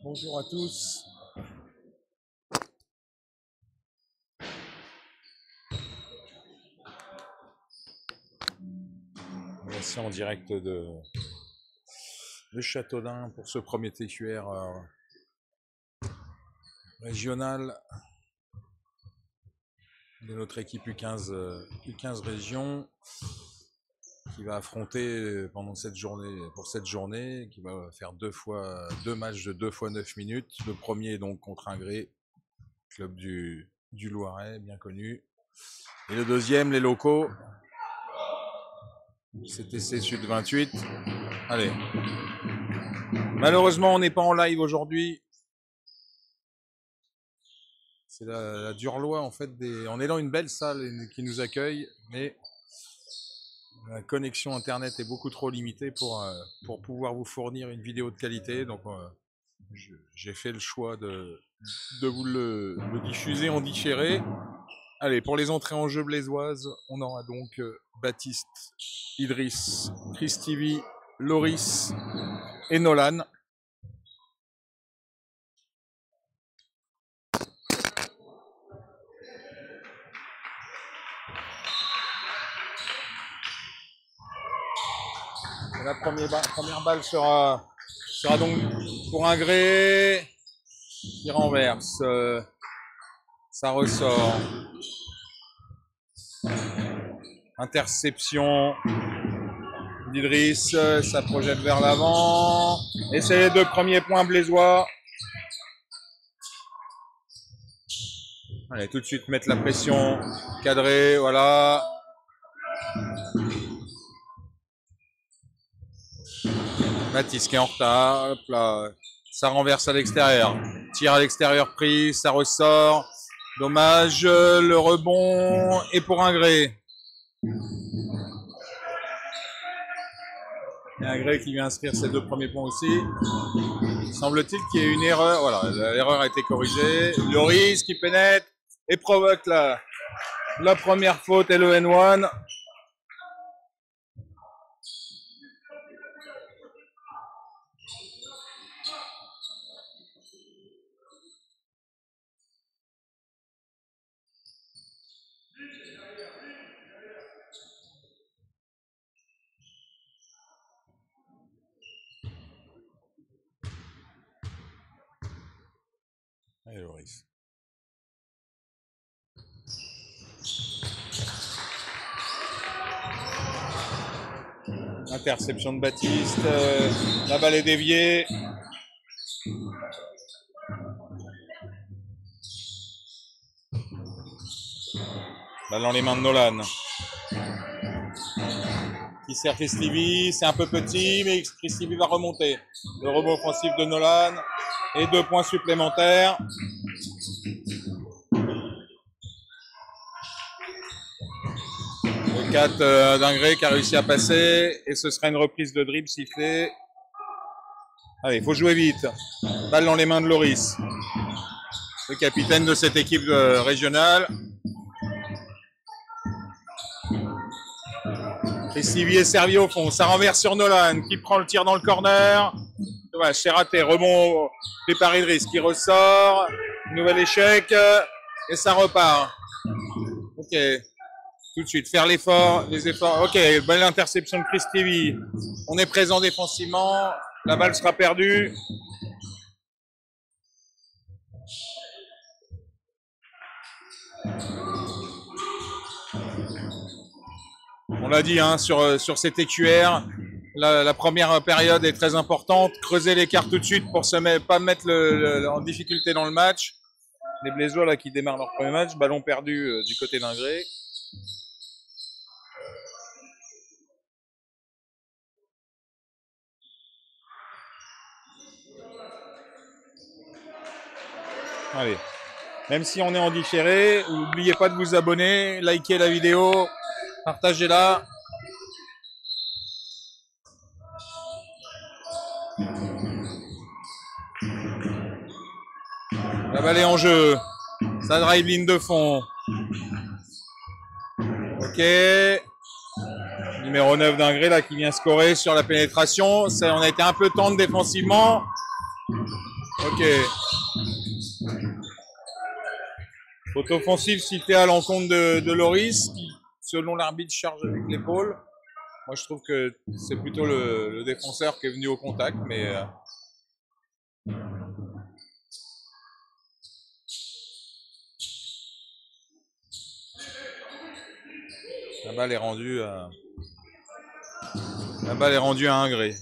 Bonjour à tous. Voici en direct de Châteaudun pour ce premier TQR régional de notre équipe U15 région qui va affronter pendant cette journée, qui va faire deux matchs de 2 fois 9 minutes. Le premier est donc contre Ingré, club du Loiret, bien connu. Et le deuxième, les locaux, CTC Sud 28. Allez. Malheureusement, on n'est pas en live aujourd'hui. C'est la dure loi en fait. On est dans une belle salle qui nous accueille, mais la connexion internet est beaucoup trop limitée pour pouvoir vous fournir une vidéo de qualité. Donc j'ai fait le choix de vous le diffuser en différé. Allez, pour les entrées en jeu blésoises, on aura donc Baptiste, Idriss, Christivi, Loris et Nolan. La première balle sera donc pour Ingré, qui renverse, ça ressort, interception d'Idriss, ça projette vers l'avant, et c'est les 2 premiers points blésois. Allez, tout de suite mettre la pression, cadrer, voilà. Baptiste qui est en retard, hop là, ça renverse à l'extérieur, tir à l'extérieur pris, ça ressort, dommage, le rebond est pour Ingré. Et Ingré qui vient inscrire ses 2 premiers points aussi. Semble-t-il qu'il y ait une erreur, voilà, l'erreur a été corrigée. Loris qui pénètre et provoque la première faute et le N1. Allez, Loris. Interception de Baptiste, la balle est déviée. Balle dans les mains de Nolan. Qui sert Christivi, c'est un peu petit, mais Christivi va remonter. Le rebond offensif de Nolan et 2 points supplémentaires. Le 4 d'Ingré qui a réussi à passer et ce sera une reprise de dribble sifflée. Allez, il faut jouer vite. Balle dans les mains de Loris, le capitaine de cette équipe régionale. Christivi est servi au fond, ça renverse sur Nolan qui prend le tir dans le corner. Ouais, c'est raté, rebond fait par Idriss qui ressort. Nouvel échec et ça repart. Ok, tout de suite, faire les efforts. Ok, belle interception de Christivi. On est présent défensivement. La balle sera perdue. On l'a dit hein, sur cet EQR, la première période est très importante. Creuser l'écart tout de suite pour ne pas mettre en difficulté dans le match. Les Blésois là qui démarrent leur premier match, ballon perdu du côté d'Ingré. Allez, même si on est en différé, n'oubliez pas de vous abonner, likez la vidéo, partagez-la. La balle est en jeu. Ça drive ligne de fond. Ok. Numéro 9 d'Ingré là qui vient scorer sur la pénétration. On a été un peu tendre défensivement. Ok. Faute offensive citée à l'encontre de Loris qui, selon l'arbitre, charge avec l'épaule. Moi je trouve que c'est plutôt le défenseur qui est venu au contact, mais la balle est rendue à Ingré.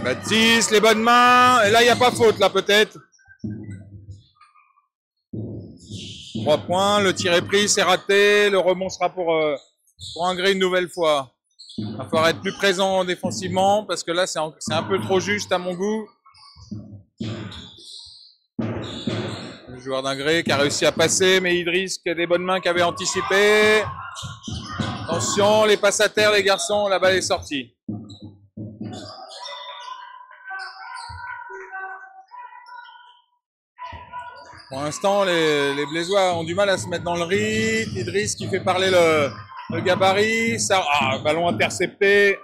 Baptiste, les bonnes mains. Et là, il n'y a pas faute, là, peut-être. 3 points. Le tir est pris, c'est raté. Le rebond sera pour Ingré une nouvelle fois. Il va falloir être plus présent défensivement parce que là, c'est un peu trop juste à mon goût. Le joueur d'Ingré qui a réussi à passer, mais Idriss qui a des bonnes mains qui avait anticipé. Attention, les passes à terre, les garçons. La balle est sortie. Pour l'instant, les Blésois ont du mal à se mettre dans le rythme. Idriss qui fait parler le gabarit. Ça, ballon intercepté.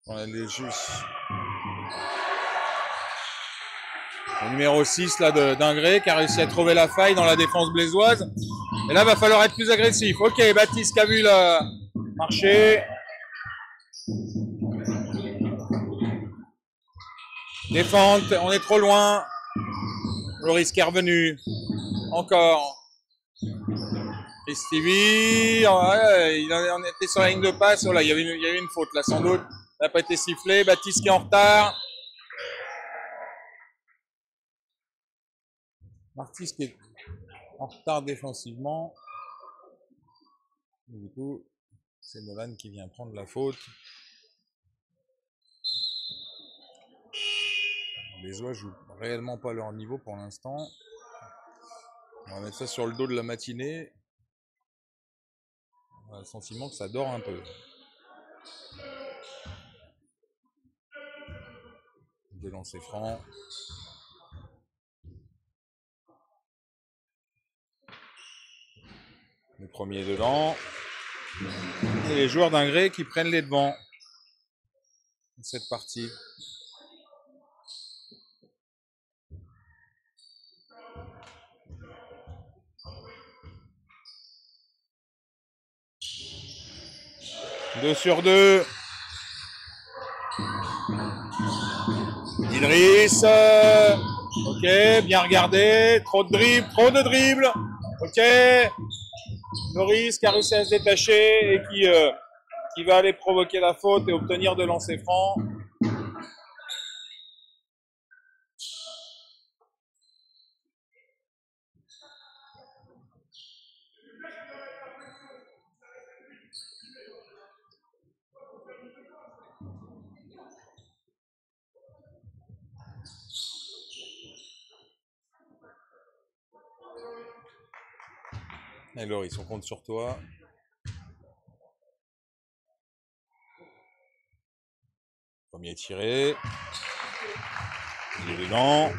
Le numéro 6 là d'Ingré qui a réussi à trouver la faille dans la défense blésoise. Et là, il va falloir être plus agressif. Ok, Baptiste qui a vu le marché. Défente, on est trop loin. Loris qui est revenu. Encore. Et Stevie, on était sur la ligne de passe. Oh là, il y avait une faute là sans doute. Ça n'a pas été sifflé. Baptiste qui est en retard. Martis qui est en retard défensivement. Du coup, c'est Nolan qui vient prendre la faute. Les oies jouent réellement pas leur niveau pour l'instant. On va mettre ça sur le dos de la matinée. On a le sentiment que ça dort un peu. Des lancers francs. Le premier dedans. Et les joueurs d'Ingré qui prennent les devants dans cette partie. Deux sur deux. Idriss. Ok, bien regardé. Trop de dribble. Ok. Loris qui a réussi à se détacher et qui va aller provoquer la faute et obtenir de lancers francs. Et Loris, on compte sur toi. Premier tiré. Il est dedans.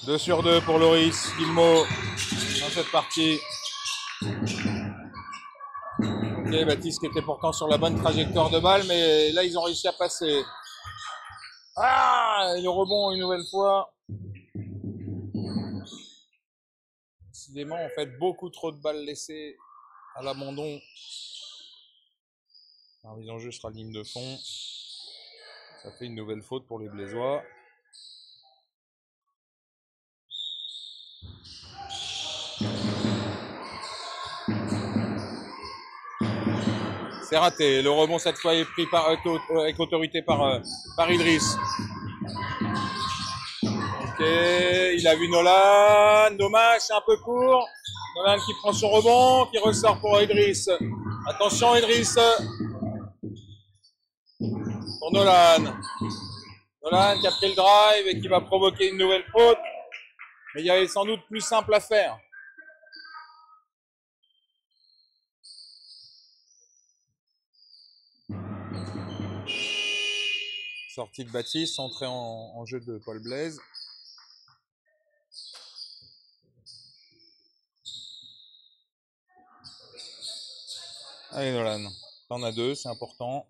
2 sur 2 pour Loris Guillemot dans cette partie. Ok, Baptiste qui était pourtant sur la bonne trajectoire de balle, mais là ils ont réussi à passer. Ah, et le rebond une nouvelle fois. Décidément, en fait, beaucoup trop de balles laissées à l'abandon. La mise en jeu sera ligne de fond. Ça fait une nouvelle faute pour les Blésois. C'est raté. Le rebond cette fois est pris avec autorité par Idriss. Ok, il a vu Nolan. Dommage, c'est un peu court. Nolan qui prend son rebond, qui ressort pour Idriss. Attention Idriss. Pour Nolan. Nolan qui a pris le drive et qui va provoquer une nouvelle faute. Mais il y avait sans doute plus simple à faire. Sortie de Baptiste, entrée en jeu de Paul Blaise. Allez Nolan, t'en as 2, c'est important.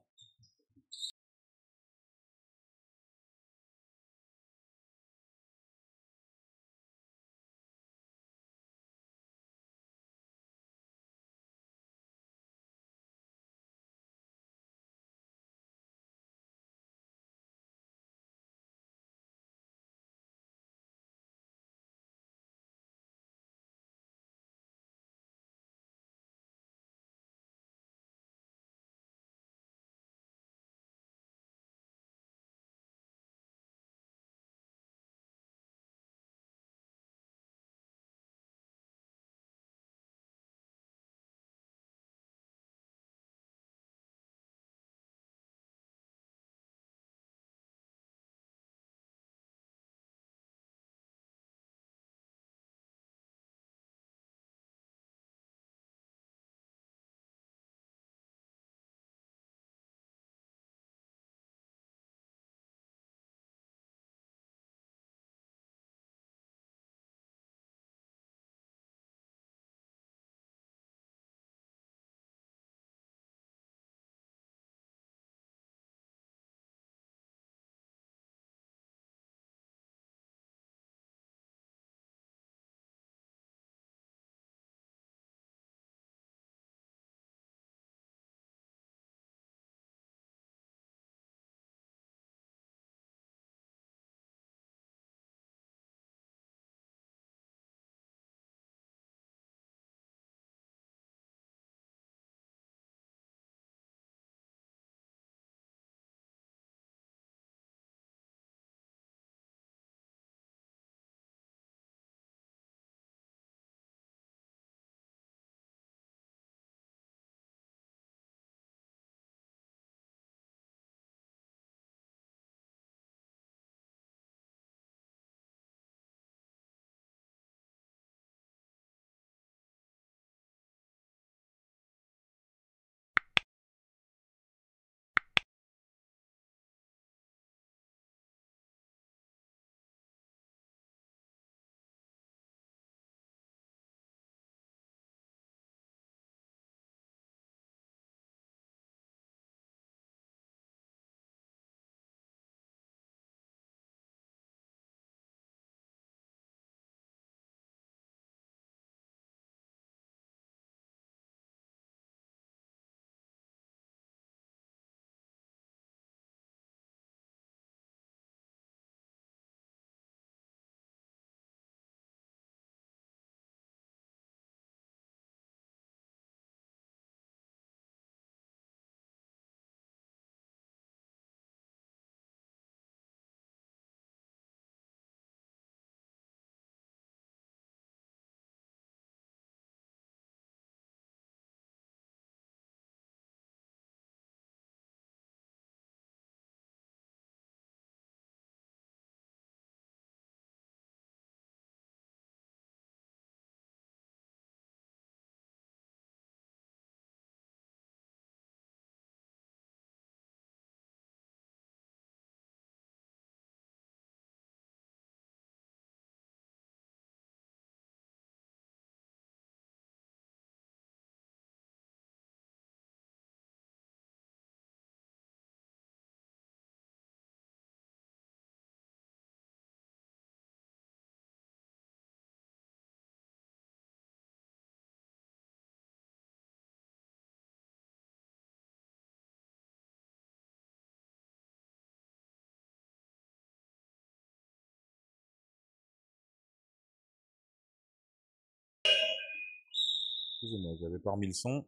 Excusez-moi, j'avais pas remis le son.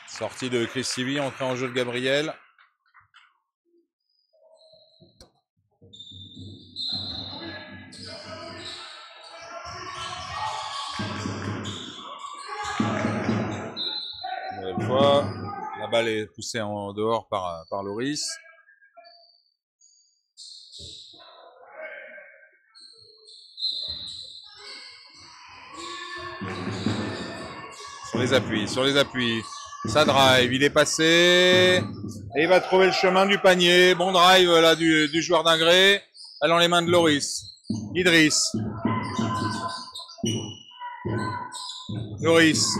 Sortie de Chris Sibi, entrée en jeu de Gabriel. Nouvelle fois, la balle est poussée en dehors par Loris. Sur les appuis. Ça drive, il est passé. Et il va trouver le chemin du panier. Bon drive là du joueur d'Ingré. Allons les mains de Loris. Idriss. Loris.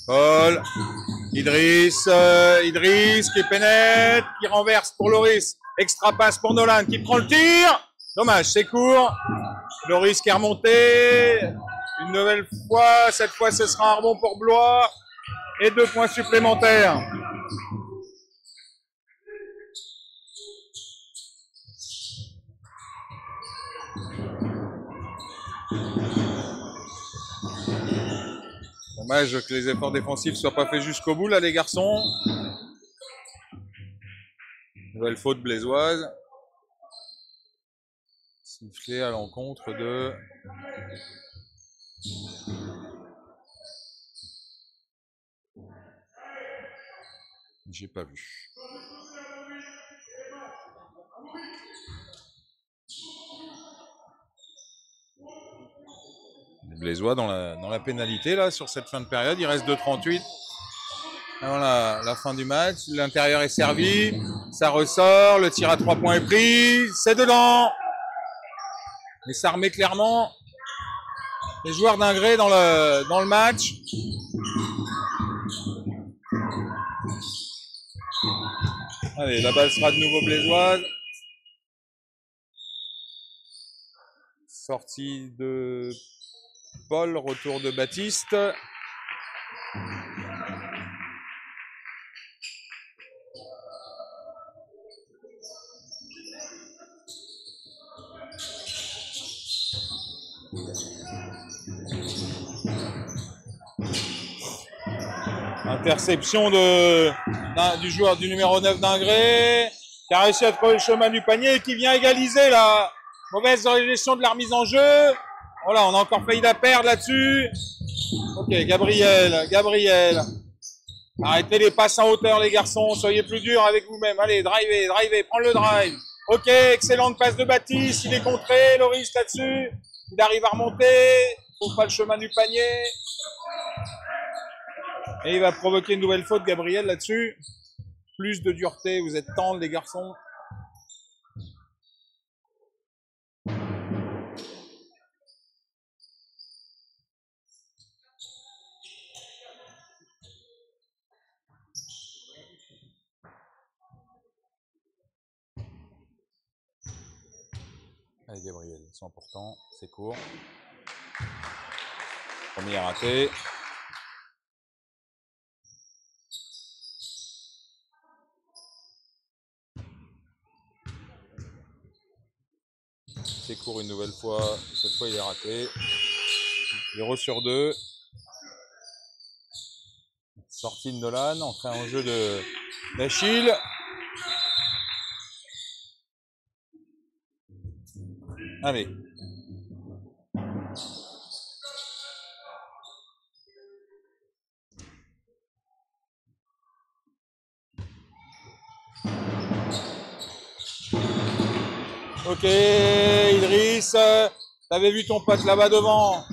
Paul. Idriss. Idriss qui pénètre, qui renverse pour Loris. Extra passe pour Nolan qui prend le tir. Dommage, c'est court. Loris qui est remonté. Une nouvelle fois. Cette fois, ce sera un rebond pour Blois. Et 2 points supplémentaires. Dommage que les efforts défensifs ne soient pas faits jusqu'au bout, là, les garçons. Nouvelle faute blésoise. Sifflé à l'encontre de... J'ai pas vu. Les Blésois dans la pénalité, là, sur cette fin de période. Il reste 2,38 avant la fin du match. L'intérieur est servi. Ça ressort. Le tir à 3 points est pris. C'est dedans. Et ça remet clairement les joueurs d'Ingré dans le match. Allez, la balle sera de nouveau blésoise. Sortie de Paul, retour de Baptiste. Interception du joueur du numéro 9 d'Ingré, qui a réussi à trouver le chemin du panier et qui vient égaliser la mauvaise gestion de la remise en jeu. Voilà, on a encore failli la perdre là-dessus. Ok, Gabriel. Arrêtez les passes en hauteur, les garçons. Soyez plus durs avec vous-même. Allez, drivez, prends le drive. Ok, excellente passe de Baptiste. Il est contré, Loris là-dessus. Il arrive à remonter. Il trouve pas le chemin du panier. Et il va provoquer une nouvelle faute, Gabriel, là-dessus. Plus de dureté, vous êtes tendres, les garçons. Allez, Gabriel, c'est important, c'est court. Premier raté. C'est court une nouvelle fois. Cette fois, il est raté. 0 sur 2. Sortie de Nolan, entrée en jeu d'Achille. Allez. Ok, Idriss, t'avais vu ton pote là-bas devant.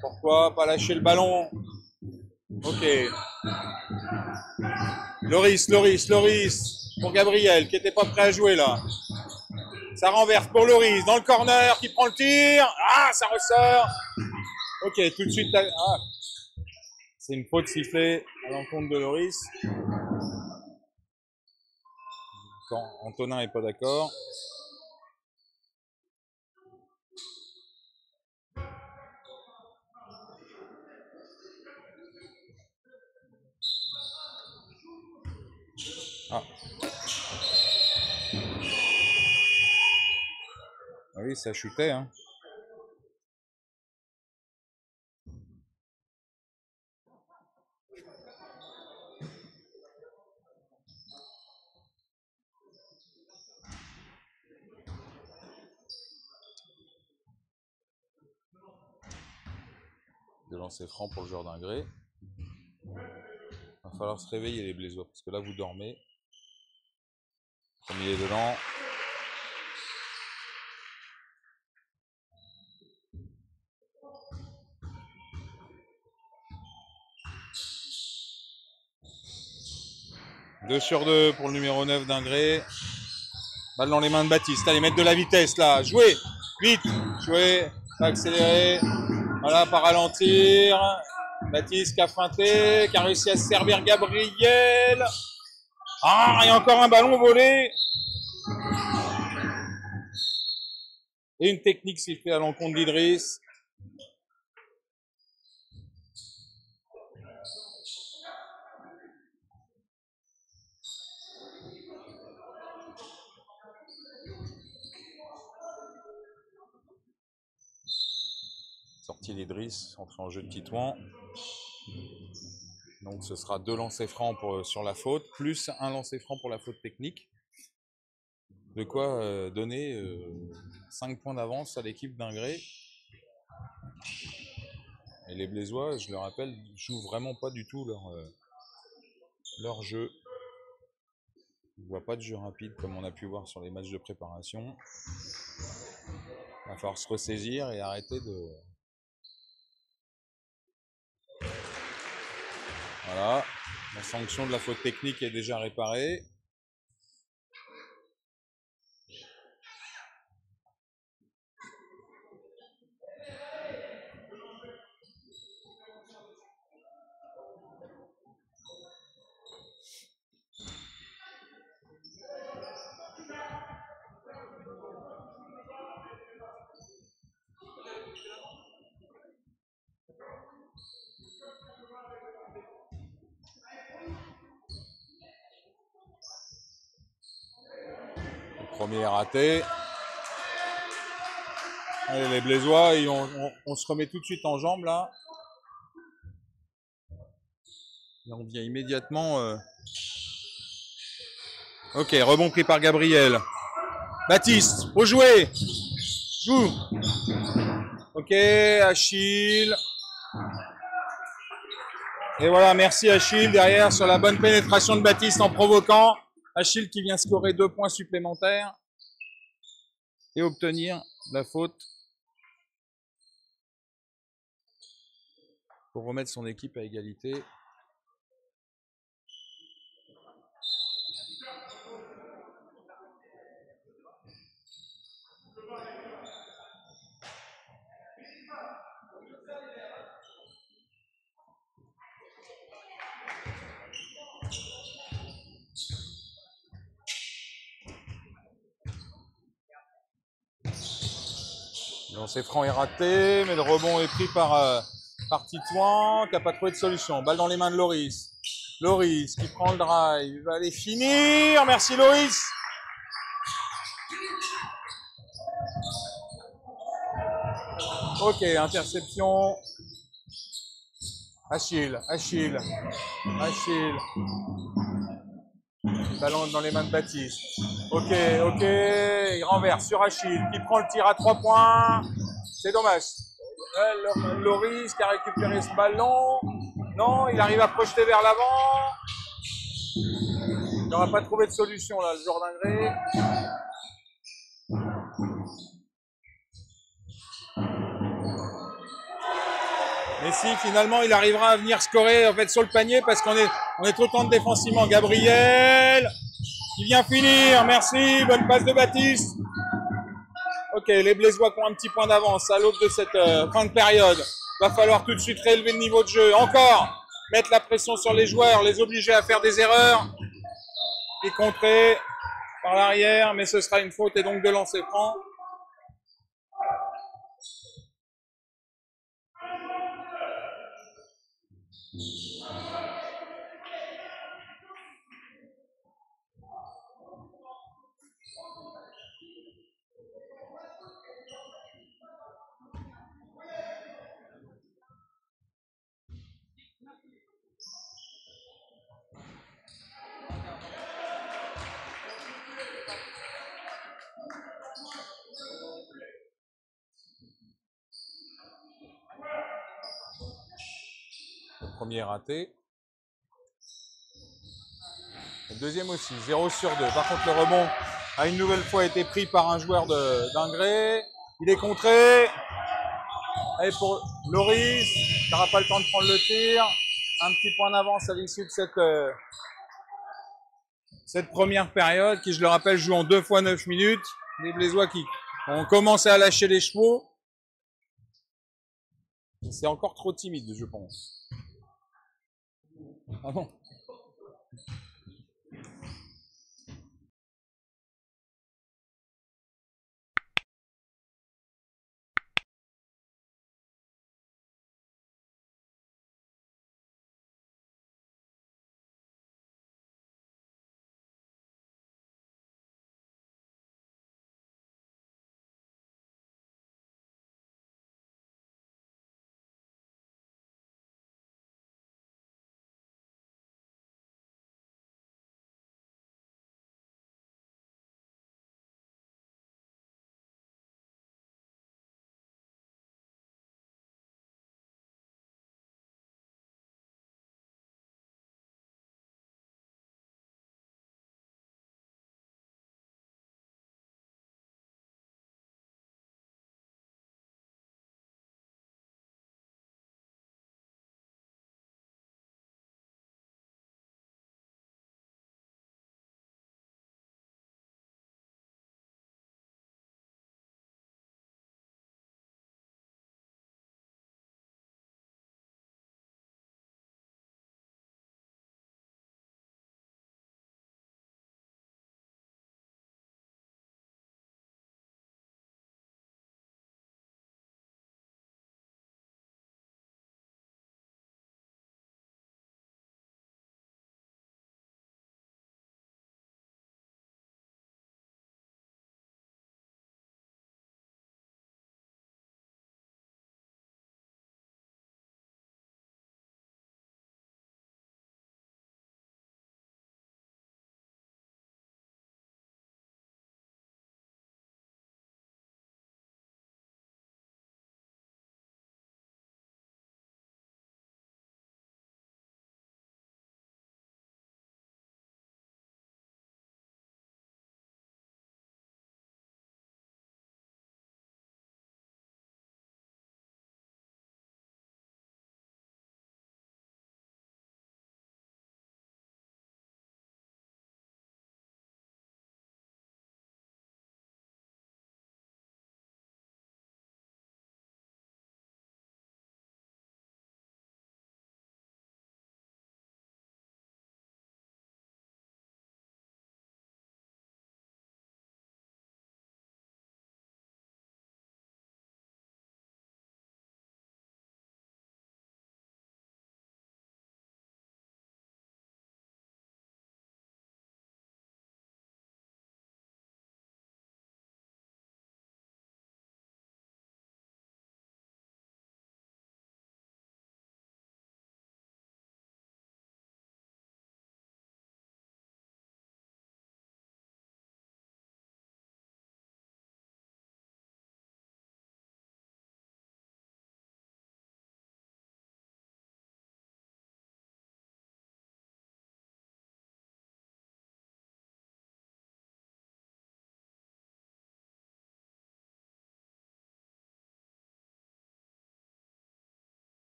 Pourquoi pas lâcher le ballon? Ok. Loris, pour Gabriel, qui n'était pas prêt à jouer là. Ça renverse pour Loris, dans le corner, qui prend le tir. Ah, ça ressort. Ok, tout de suite. Ah. C'est une faute sifflée à l'encontre de Loris. Quand Antonin n'est pas d'accord. Oui, ça chutait, hein. De lancer franc pour le joueur d'Ingré. Il va falloir se réveiller les Blésois, parce que là vous dormez. Premier est dedans. Deux sur deux pour le numéro 9 d'Ingré. Balle dans les mains de Baptiste. Allez, mettre de la vitesse là. Jouez vite. Jouez. Pas accélérer. Voilà, pas ralentir. Baptiste qui a feinté, qui a réussi à se servir Gabriel. Ah, il y a encore un ballon volé. Et une technique sifflée à l'encontre d'Idriss. Sortie d'Idriss, entrée en jeu de Titouan. Donc ce sera 2 lancers francs sur la faute, plus un lancer franc pour la faute technique. De quoi donner 5 points d'avance à l'équipe d'Ingré. Et les Blésois, je le rappelle, jouent vraiment pas du tout leur jeu. On ne voit pas de jeu rapide comme on a pu voir sur les matchs de préparation. Il va falloir se ressaisir et arrêter de... Voilà, la sanction de la faute technique est déjà réparée. Le premier est raté. Allez, les Blésois, on se remet tout de suite en jambes là. Et on vient immédiatement... Ok, rebond pris par Gabriel. Baptiste, faut jouer. Joue. Ok, Achille. Et voilà, merci Achille derrière sur la bonne pénétration de Baptiste en provoquant. Achille qui vient scorer 2 points supplémentaires et obtenir la faute pour remettre son équipe à égalité. Le lancer franc est raté, mais le rebond est pris par Titouan, qui n'a pas trouvé de solution. Balle dans les mains de Loris. Loris qui prend le drive, il va aller finir. Merci Loris. Ok, interception. Achille. Ballon dans les mains de Baptiste. Ok, il renverse sur Achille, qui prend le tir à 3 points. C'est dommage. Loris qui a récupéré ce ballon. Non, il arrive à projeter vers l'avant. Il n'aura pas trouvé de solution là, le joueur d'Ingré. Mais si, finalement, il arrivera à venir scorer en fait, sur le panier parce qu'on est trop tendre défensivement. Gabriel, qui vient finir. Merci, bonne passe de Baptiste. Ok, les Blésois qui ont un petit point d'avance à l'aube de cette fin de période. Va falloir tout de suite relever le niveau de jeu. Encore, mettre la pression sur les joueurs, les obliger à faire des erreurs. Et contrer par l'arrière, mais ce sera une faute et donc de lancer franc. premier est raté. Le deuxième aussi, 0 sur 2. Par contre, le rebond a une nouvelle fois été pris par un joueur d'Ingré. Il est contré. Allez pour Loris, qui n'aura pas le temps de prendre le tir. Un petit point d'avance à l'issue de cette première période, qui, je le rappelle, joue en 2 fois 9 minutes. Les Blésois qui ont commencé à lâcher les chevaux. C'est encore trop timide, je pense. Ah bon?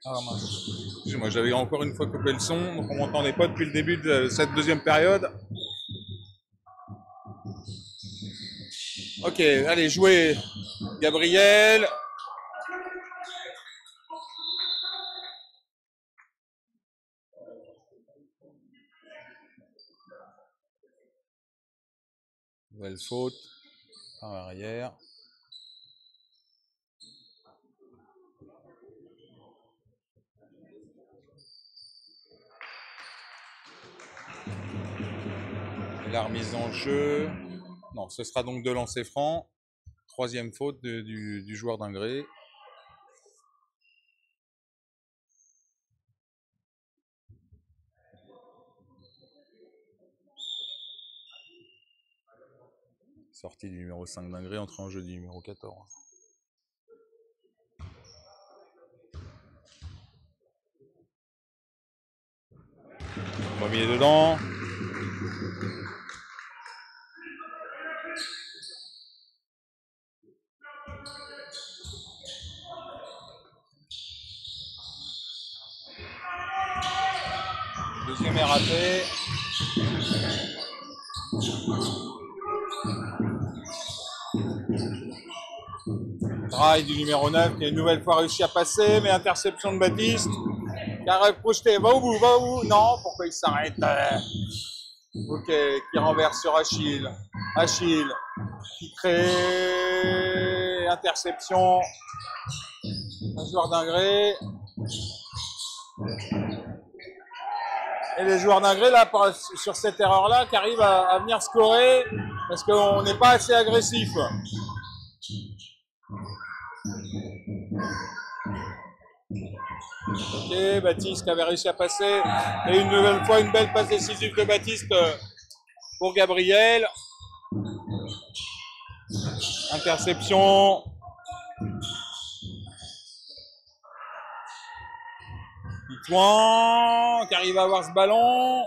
Ah mince. Excusez-moi, j'avais encore une fois coupé le son, donc on m'entendait pas depuis le début de cette deuxième période. Ok, allez, jouez. Gabriel. Nouvelle faute par l'arrière. Et la remise en jeu. Non, ce sera donc de lancer franc. Troisième faute du joueur d'Ingré. Sortie du numéro 5 d'Ingré, entrée en jeu du numéro 14. Premier dedans. Deuxième est raté. Drive du numéro 9 qui a une nouvelle fois réussi à passer, mais interception de Baptiste. Qui a projeté, va au bout, va au bout. Non, pourquoi il s'arrête? Ok, qui renverse sur Achille. Achille qui crée interception. Un joueur d'Ingré. Et les joueurs d'Ingré, là, sur cette erreur-là, qui arrivent à venir scorer parce qu'on n'est pas assez agressif. Ok, Baptiste qui avait réussi à passer. Et une nouvelle fois, une belle passe décisive de Baptiste pour Gabriel. Interception. Pitouan qui arrive à avoir ce ballon.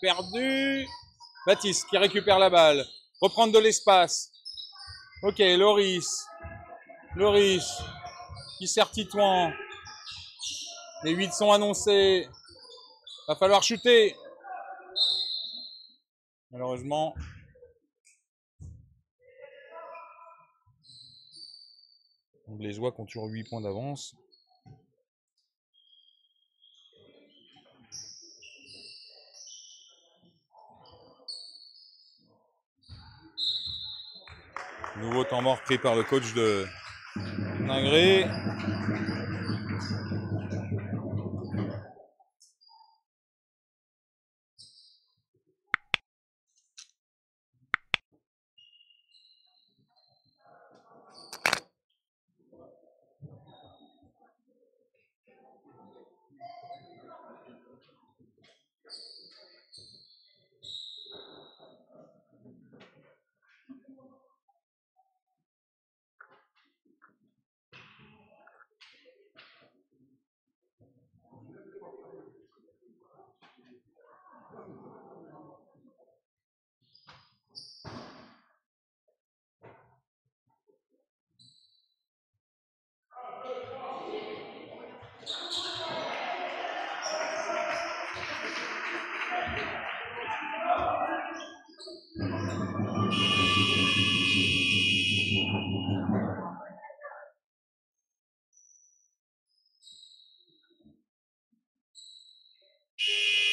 Perdu. Baptiste qui récupère la balle. Reprendre de l'espace. Ok, Loris. Loris qui sert Titouan. Les 8 sont annoncés. Va falloir shooter. Malheureusement. Donc les Oies qui ont toujours 8 points d'avance. Nouveau temps mort pris par le coach de Ingré.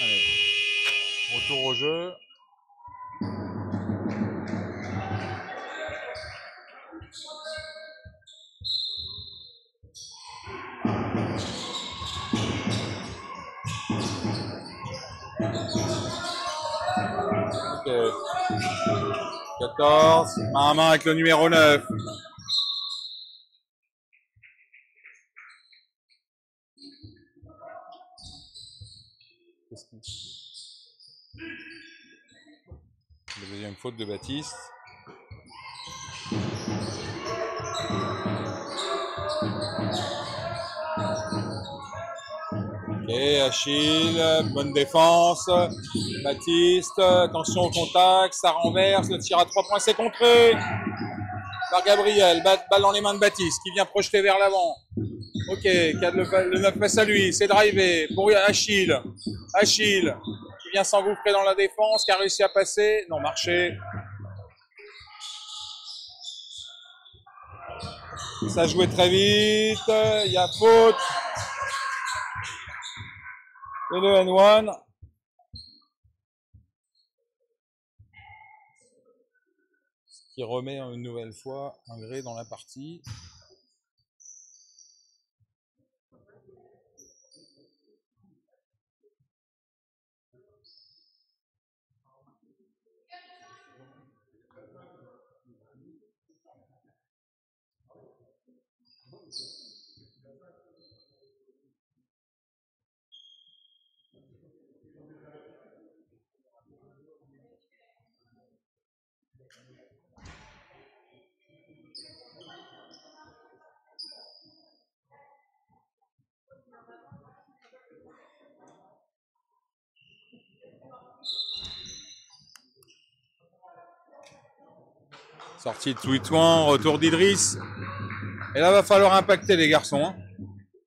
Allez, retour au jeu. Okay. 14, main à main avec le numéro 9. La deuxième faute de Baptiste. Et Achille, bonne défense. Baptiste, attention au contact, ça renverse, le tir à 3 points, c'est contré par Gabriel. Balle dans les mains de Baptiste qui vient projeter vers l'avant. Ok, le 9 passe à lui, c'est drivé pour Achille. Achille qui vient s'engouffrer dans la défense, qui a réussi à passer. Non, marché. Ça jouait très vite. Il y a faute. Et le N1. Ce qui remet une nouvelle fois un gré dans la partie. Sortie de Twittouan, retour d'Idriss. Et là, va falloir impacter les garçons. Hein.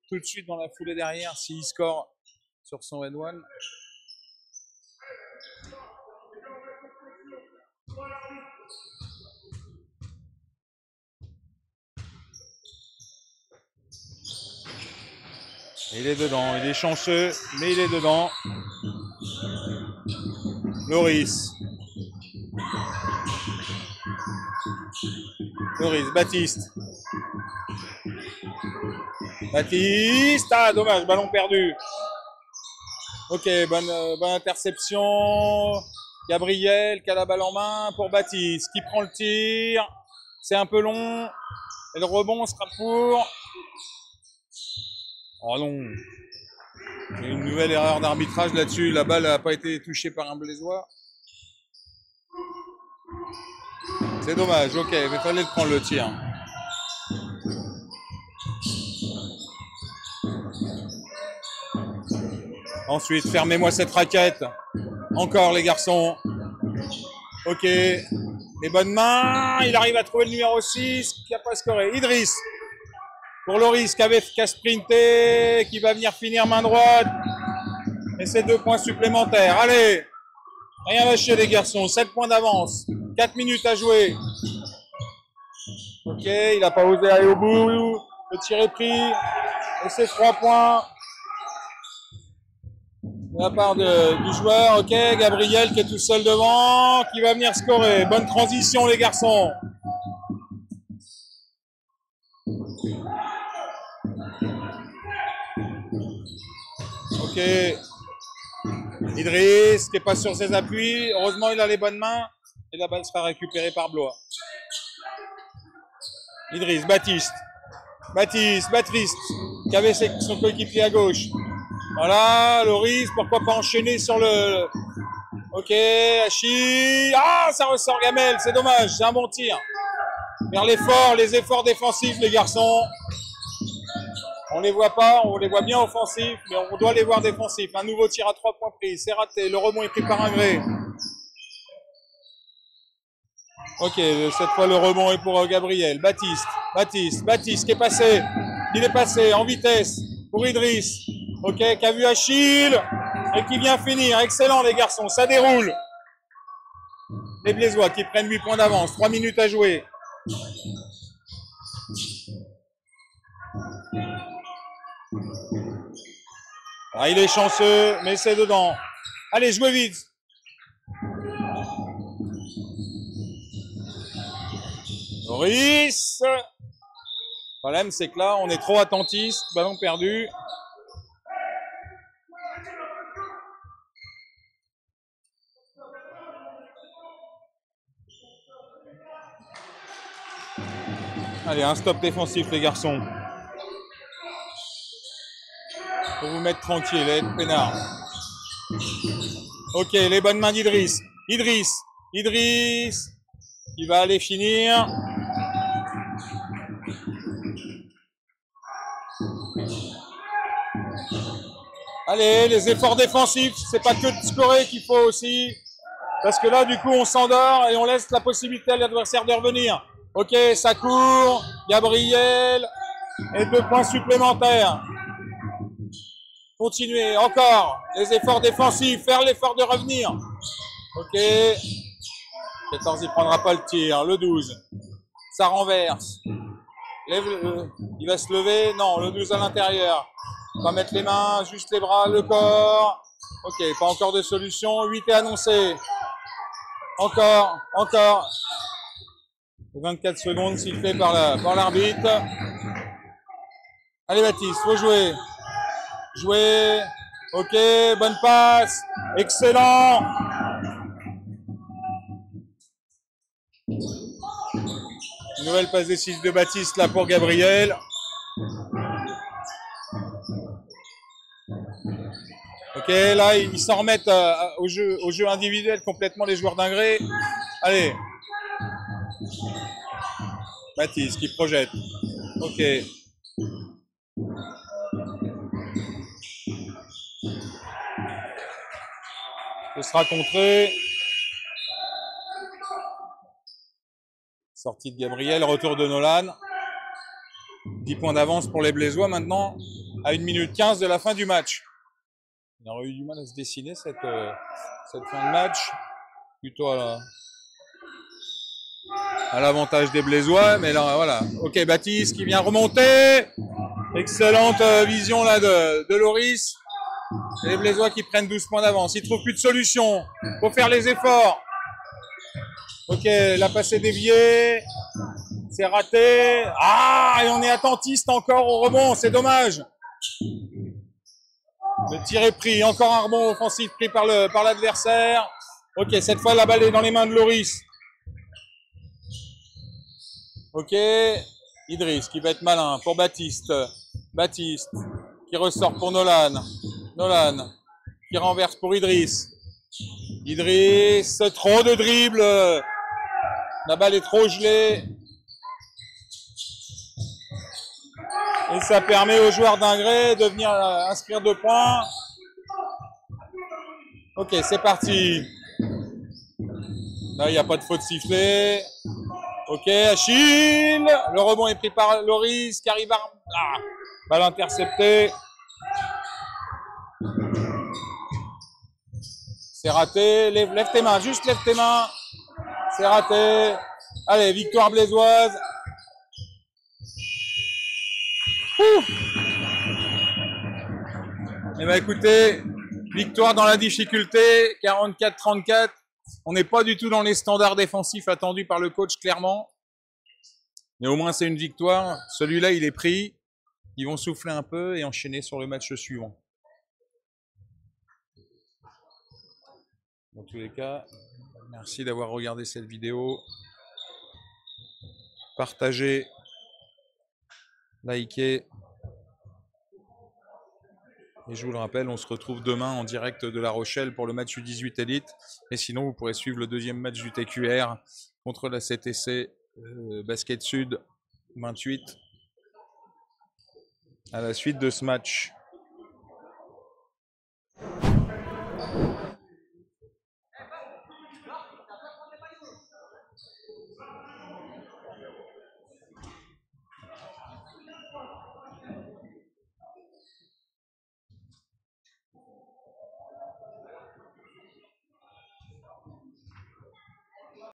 Tout de suite dans la foulée derrière, s'il score sur son N1. Il est dedans, il est chanceux, mais il est dedans. Loris. Loris, Baptiste. Baptiste, ah dommage, ballon perdu. Ok, bonne interception. Gabriel qui a la balle en main pour Baptiste, qui prend le tir. C'est un peu long. Et le rebond sera pour... Oh non. Il y a une nouvelle erreur d'arbitrage là-dessus. La balle n'a pas été touchée par un Blésois. C'est dommage, ok, mais il fallait le prendre le tir. Ensuite, fermez-moi cette raquette. Encore les garçons. Ok. Les bonnes mains. Il arrive à trouver le numéro 6 qui n'a pas scoré. Idriss. Pour Loris qui a sprinté, qui va venir finir main droite. Et c'est 2 points supplémentaires. Allez. Rien lâcher les garçons. 7 points d'avance. 4 minutes à jouer. Ok, il n'a pas osé aller au bout. Le tir est pris. Et c'est 3 points. De la part du joueur, ok, Gabriel qui est tout seul devant, qui va venir scorer. Bonne transition les garçons. Ok. Idriss qui n'est pas sur ses appuis. Heureusement il a les bonnes mains. Et la balle sera récupérée par Blois. Idriss, Baptiste, qui avait son coéquipier à gauche. Voilà, Loris, pourquoi pas enchaîner sur le... Ok, Hachi. Ah, ça ressort Gamel, c'est dommage, c'est un bon tir. Vers les efforts défensifs, les garçons. On les voit pas, on les voit bien offensifs, mais on doit les voir défensifs. Un nouveau tir à 3 points pris, c'est raté, le rebond est pris par un gré. Ok, cette fois le rebond est pour Gabriel. Baptiste qui est passé. Il est passé en vitesse pour Idriss. Ok, qui a vu Achille et qui vient finir. Excellent les garçons, ça déroule. Les Blésois qui prennent 8 points d'avance. 3 minutes à jouer. Ah, il est chanceux, mais c'est dedans. Allez, jouez vite. Loris. Le problème, c'est que là, on est trop attentifs. Ballon perdu. Allez, un stop défensif, les garçons. Pour vous mettre tranquille, être peinard. Ok, les bonnes mains d'Idriss. Idriss. Il va aller finir. Allez, les efforts défensifs, c'est pas que de scorer qu'il faut aussi. Parce que là, du coup, on s'endort et on laisse la possibilité à l'adversaire de revenir. Ok, ça court. Gabriel. Et 2 points supplémentaires. Continuez, encore. Les efforts défensifs, faire l'effort de revenir. Ok. 14, il prendra pas le tir. Le 12. Ça renverse. Il va se lever. Non, le 12 à l'intérieur. On va mettre les mains, juste les bras, le corps. Ok, pas encore de solution. 8 est annoncé. Encore. 24 secondes sifflées par l'arbitre. Allez Baptiste, faut jouer. Jouer. Ok, bonne passe. Excellent. Nouvelle passe décisive de Baptiste là pour Gabriel. Ok, là ils s'en remettent au jeu individuel complètement les joueurs d'Ingré. Allez. Baptiste qui projette. Ok. Ce sera contré. Sortie de Gabriel, retour de Nolan. 10 points d'avance pour les Blésois maintenant, à 1 minute 15 de la fin du match. Il aurait eu du mal à se dessiner cette fin de match. Plutôt à l'avantage des Blésois, mais là voilà. Ok, Baptiste qui vient remonter. Excellente vision là de Loris. Et les Blésois qui prennent 12 points d'avance. Ils trouvent plus de solution. Faut faire les efforts. Ok, la passe est déviée. C'est raté. Ah, et on est attentiste encore au rebond. C'est dommage. Le tir est pris. Encore un rebond offensif pris par l'adversaire. Ok, cette fois la balle est dans les mains de Loris. Ok, Idriss qui va être malin pour Baptiste. Baptiste qui ressort pour Nolan. Nolan qui renverse pour Idriss. Idriss, trop de dribble. La balle est trop gelée. Et ça permet aux joueurs d'Ingré de venir inscrire 2 points. Ok, c'est parti. Là, il n'y a pas de faute sifflée. Ok, Achille. Le rebond est pris par Loris qui arrive à... Ah, balle interceptée. C'est raté. Lève tes mains, juste lève tes mains. C'est raté. Allez, victoire blésoise. Eh bien écoutez, victoire dans la difficulté, 44-34. On n'est pas du tout dans les standards défensifs attendus par le coach, clairement. Mais au moins c'est une victoire. Celui-là, il est pris. Ils vont souffler un peu et enchaîner sur le match suivant. Dans tous les cas, merci d'avoir regardé cette vidéo. Partagez, likez. Et je vous le rappelle, on se retrouve demain en direct de La Rochelle pour le match U18 Elite. Et sinon, vous pourrez suivre le deuxième match du TQR contre la CTC Basket Sud 28 à la suite de ce match.